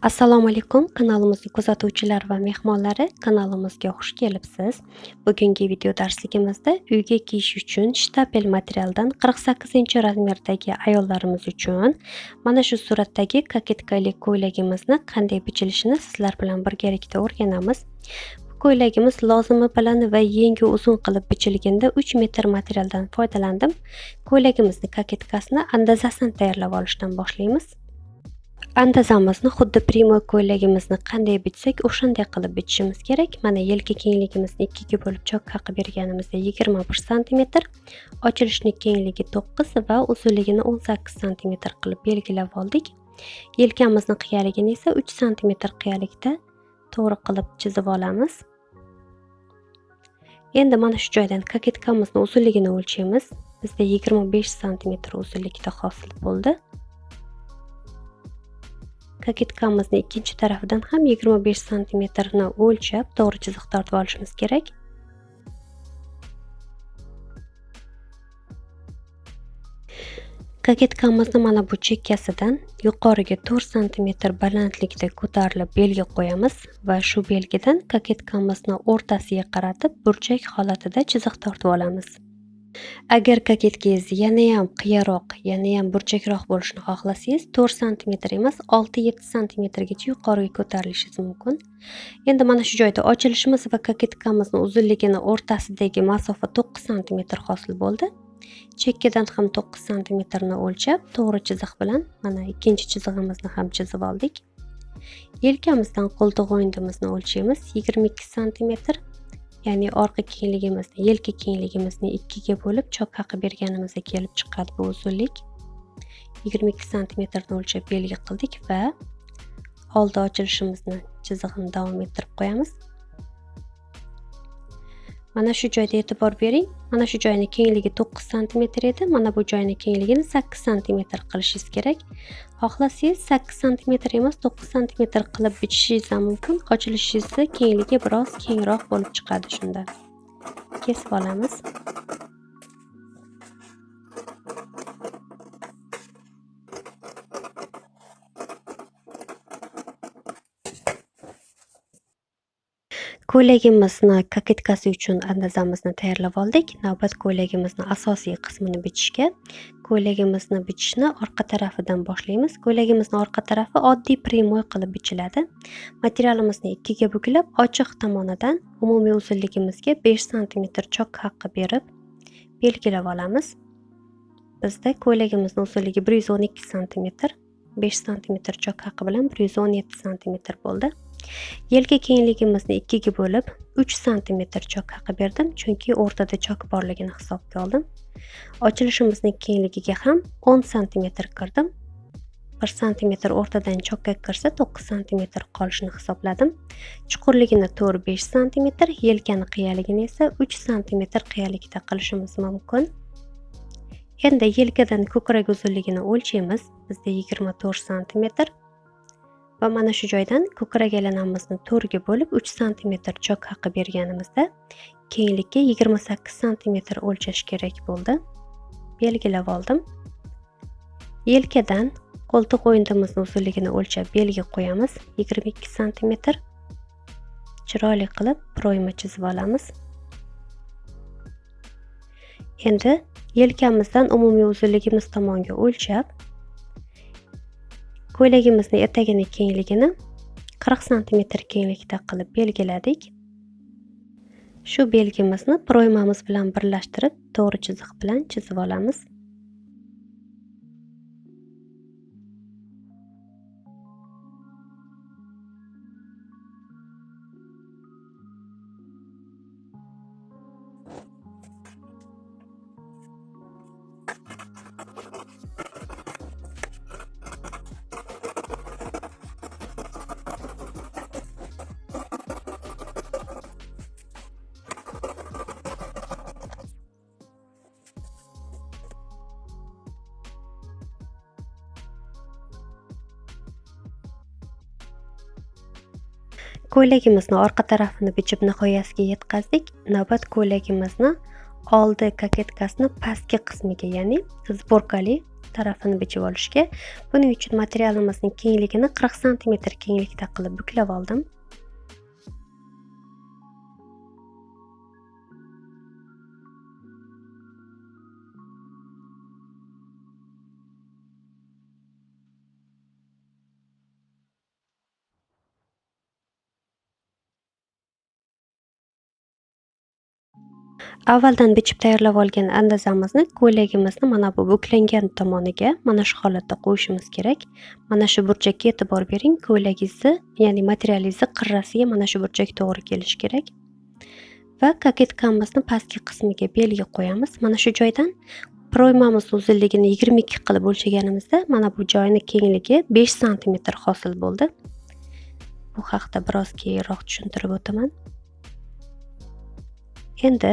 Assalomu alaykum, kanalimizning kuzatuvchilar va mehmonlari, kanalimizga xush kelibsiz. Bugungi video darsligimizda uyga kiyish uchun shtapel materialdan 48-razmerdagi ayollarimiz uchun mana shu suratdagi koketkali ko'ylagimizni qanday bichilishini sizlar bilan birgalikda o'rganamiz. Bu ko'ylagimiz lozimi bilan va yengi uzun qilib bichilganda 3 metr materialdan foydalandim. Ko'ylagimizni koketkasini andazasini tayyorlab olishdan boshlaymiz. Andazamizni xuddi primo ko'ylagimizni qanday bitsak o'shanday qilib bitishimiz kerak. Mana yelka kengligimizni 2 ga bo'lib chok qaqib berganimizda 21 sm, ochilishni kengligi 9 va uzunligini 18 sm qilib belgilab oldik. Yelkamizni qiyaligini esa 3 sm qiyalikda to'g'ri qilib chizib olamiz. Endi mana shu joydan koketkamizni uzunligini o'lchaymiz. Bizda 25 sm uzunlikda hosil bo'ldi. Koketkamizni ikkinchi tarafidan ham 25 sm ni o'lchab, to'g'ri chiziq tortib olishimiz kerak. Koketkamizni mana bu chekkasidan yuqoriga 4 sm balandlikda ko'tarilib belgi qo'yamiz va shu belgidan koketkamizni o'rtasiga qaratib burchak holatida chiziq tortib olamiz. Agar koketkangiz yana ham qiyaroq, yana ham burchakroq bo'lishini xohlasangiz, 4 sm emas, 6-7 sm gacha yuqoriga ko'tarilishingiz mumkin. Endi mana shu joyda ochilishimiz va koketkamizni uzunligini o'rtasidagi masofa 9 sm hosil bo'ldi. Chekkadan ham 9 sm ni o'lchab, to'g'ri chiziq bilan mana ikkinchi chizig'imizni ham chizib oldik. Yelkamizdan qo'ltiq o'yindimizni o'lchaymiz 22 sm. Ya'ni orqa kengligimizni, yelka kengligimizni 2 ga bo'lib chok qaqib berganimizda kelib chiqadi bu uzunlik. 22 sm ni o'lchab belgi qildik va oldi ochilishimizni chizig'ini davom ettirib qo'yamiz. Mana shu joyda e'tibor bering. Mana shu joyning kengligi 9 sm edi. Mana bu joyning kengligini 8 sm qilishingiz kerak. Xohlasangiz 8 sm emas, 9 sm qilib bichishingiz ham mumkin. Ochilishingizni kengligi biroz kengroq bo'lib chiqadi shunda. Kesib olamiz. Ko'ylagimizni koketkasi uchun andazamizni tayyorlab oldik. Navbat ko'ylagimizni asosiy qismini bichishga. Ko'ylagimizni bichishni orqa tarafidan boshlaymiz. Ko'ylagimizni orqa tarafi oddiy primoy qilib bichiladi. Materialimizni 2 ga buklab, ochiq tomonidan umumiy uzunligimizga 5 sm chok haqqi berib belgilab olamiz. Bizda ko'ylagimizning uzunligi 112 sm, 5 sm chok haqqi bilan 117 sm bo'ldi. Yelka kengligimizni 2 ga bo'lib 3 sm chok haqqi berdim, chunki o'rtada chok borligini hisobga oldim. Ochilishimizning kengligiga ham 10 sm kirdim. 1 sm o'rtadan chokka kirsa 9 sm qolishini hisobladim. Chuqurligini to'g'ri 5 sm, yelkani qiyaligini esa 3 sm qiyalikda qilishimiz mumkin. Endi yelkadan ko'krak uzunligini o'lchaymiz. Bizda 24 sm. Va mana shu joydan ko'krak aylanamizni 4 ga bo'lib 3 sm chok haqqi berganimizda kenglikka 28 sm o'lchash kerak bo'ldi. Belgilab oldim. Yelkadan qo'ltiq o'yindimizni uzunligini o'lchab belgi qo'yamiz 22 sm. Chiroyli qilib proyma chizib olamiz. Endi yelkamizdan umumiy uzunligimiz tomonga o'lchab ko'ylagimizning etagini kengligini 40 sm kenglikda qilib belgiladik. Shu belgimizni proymamiz bilan birlashtirib, to'g'ri chiziq bilan chizib olamiz. Ko'ylagimizni orqa tarafini bichib nihoyasiga yetkazdik. Navbat ko'ylagimizni oldi koketkasini pastki qismiga, ya'ni zborkali tarafini bichib olishga. Buning uchun materialimizning kengligini 40 sm kenglikda qilib buklab oldim. Avvaldan bichib tayyorlab olgan andazamizni ko'ylagimizni mana bu buklangan tomoniga mana shu holatda qo'yishimiz kerak. Mana shu burchakka e'tibor bering. Ko'ylagingizni, ya'ni materialingizni qirrasiga mana shu burchak to'g'ri kelishi kerak. Va koketkamizni pastki qismiga belgi qo'yamiz. Mana shu joydan proymamiz uzunligini 22 qilib o'lchaganimizda mana bu joyning kengligi 5 sm hosil bo'ldi. Bu haqda biroz keyinroq tushuntirib o'taman. Endi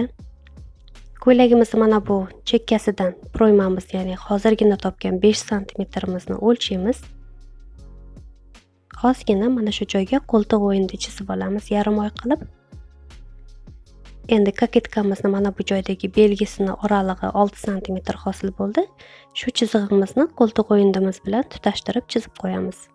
ko'ylagimizni mana bu chekkasidan proymamiz, ya'ni hozirgina topgan 5 sm-mizni o'lchaymiz. Ozgina mana shu joyga qo'ltiq o'yinida chizib olamiz, yarim oy qilib. Endi koketkamizni mana bu joydagi belgisini oralig'i 6 sm hosil bo'ldi. Shu chizig'imizni qo'ltiq o'yindimiz bilan tutashtirib chizib qo'yamiz.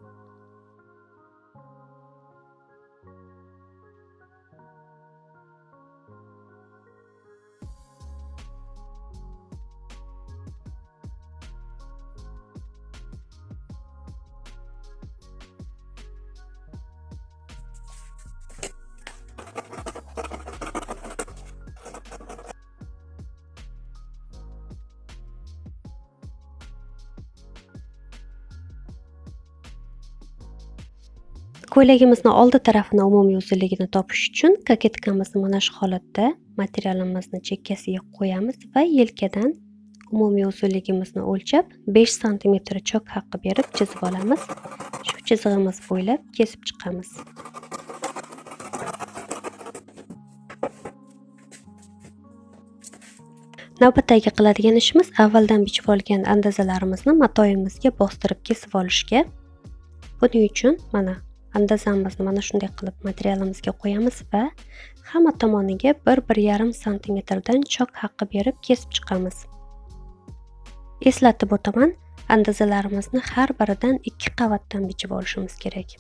Ko'ylagimizning oldi tarafini umumiy uzunligini topish uchun koketkamizni mana shu holatda materialimizni chekkasiga qo'yamiz va yelkadan umumiy uzunligimizni o'lchab 5 sm chok haqqi berib chizib olamiz. Shu chizig'imiz bo'ylab kesib chiqamiz. Navbatdagi qiladigan ishimiz avvaldan bichib olgan andazalarimizni matoyimizga bostirib kesib olishga. Buning uchun mana andazamizni mana shunday qilib materialimizga qo'yamiz va hamma tomoniga 1-1,5 sm dan chok haqqi berib kesib chiqamiz. Eslatib o'taman, andazalarimizni har biridan 2 qavatdan bichib olishimiz kerak.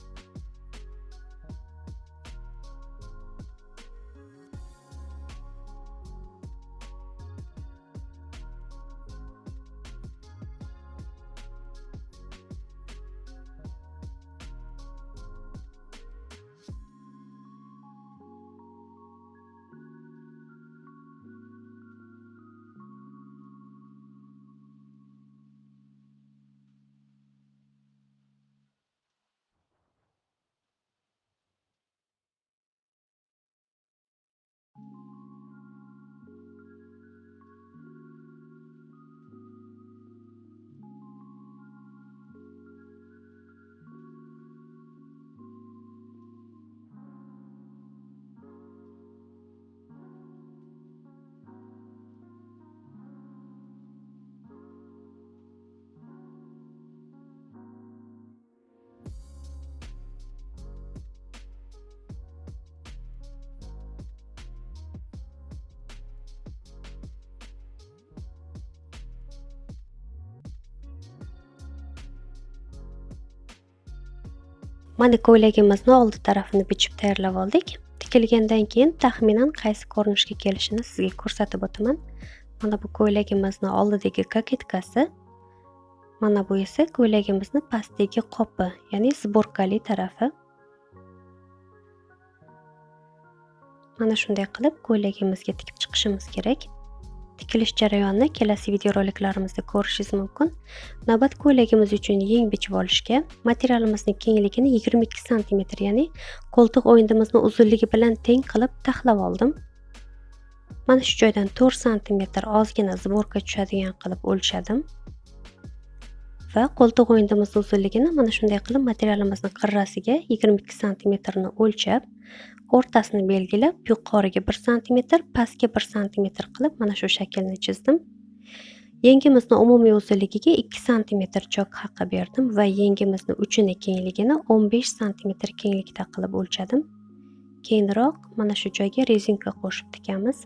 Mana ko'ylagimizni oldi tarafini bichib tayyorlab oldik. Tikilgandan keyin taxminan qaysi ko'rinishga kelishini sizga ko'rsatib o'taman. Mana bu ko'ylagimizning oldidagi koketkasi. Mana bu esa ko'ylagimizning pastdagi qopi, ya'ni sborkali tarafi. Mana shunday qilib ko'ylagimizga tikib chiqishimiz kerak. Tikilish jarayonini kelasi videoroliklarimizda ko'rishingiz mumkin. Navbat ko'ylagimiz uchun yeng bichib olishga materialimizning kengligini 22 sm, ya'ni qo'ltiq o'yindimizning uzunligi bilan teng qilib taxlab oldim. Mana shu joydan 4 sm ozgina zborka tushadigan qilib o'lchadim. Va qo'ltiq o'yindimizning uzunligini mana shunday qilib materialimizning qirrasiga 22 sm ni o'lchab, o'rtasini belgilab, yuqoriga 1 sm, pastga 1 sm qilib mana shu shaklni chizdim. Yengimizning umumiy uzunligiga 2 sm chok haqqi berdim va yengimizning uchini kengligini 15 sm kenglikda qilib o'lchadim. Keyinroq mana shu joyga rezinka qo'shib tikamiz.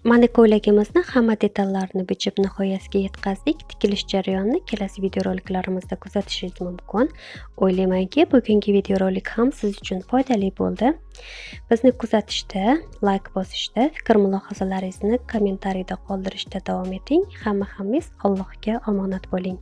Mana ko'ylagimizni hamma detallarini bichib nihoyasiga yetkazdik. Tikilish jarayonini kelasi videoroliklarimizda kuzatishingiz mumkin. O'ylaymanki, bugungi videorolik ham siz uchun foydali bo'ldi. Bizni kuzatishda, like bosishda, fikr-mulohazalaringizni kommentariyda qoldirishda davom eting. Hammangiz Allohga omonat bo'ling.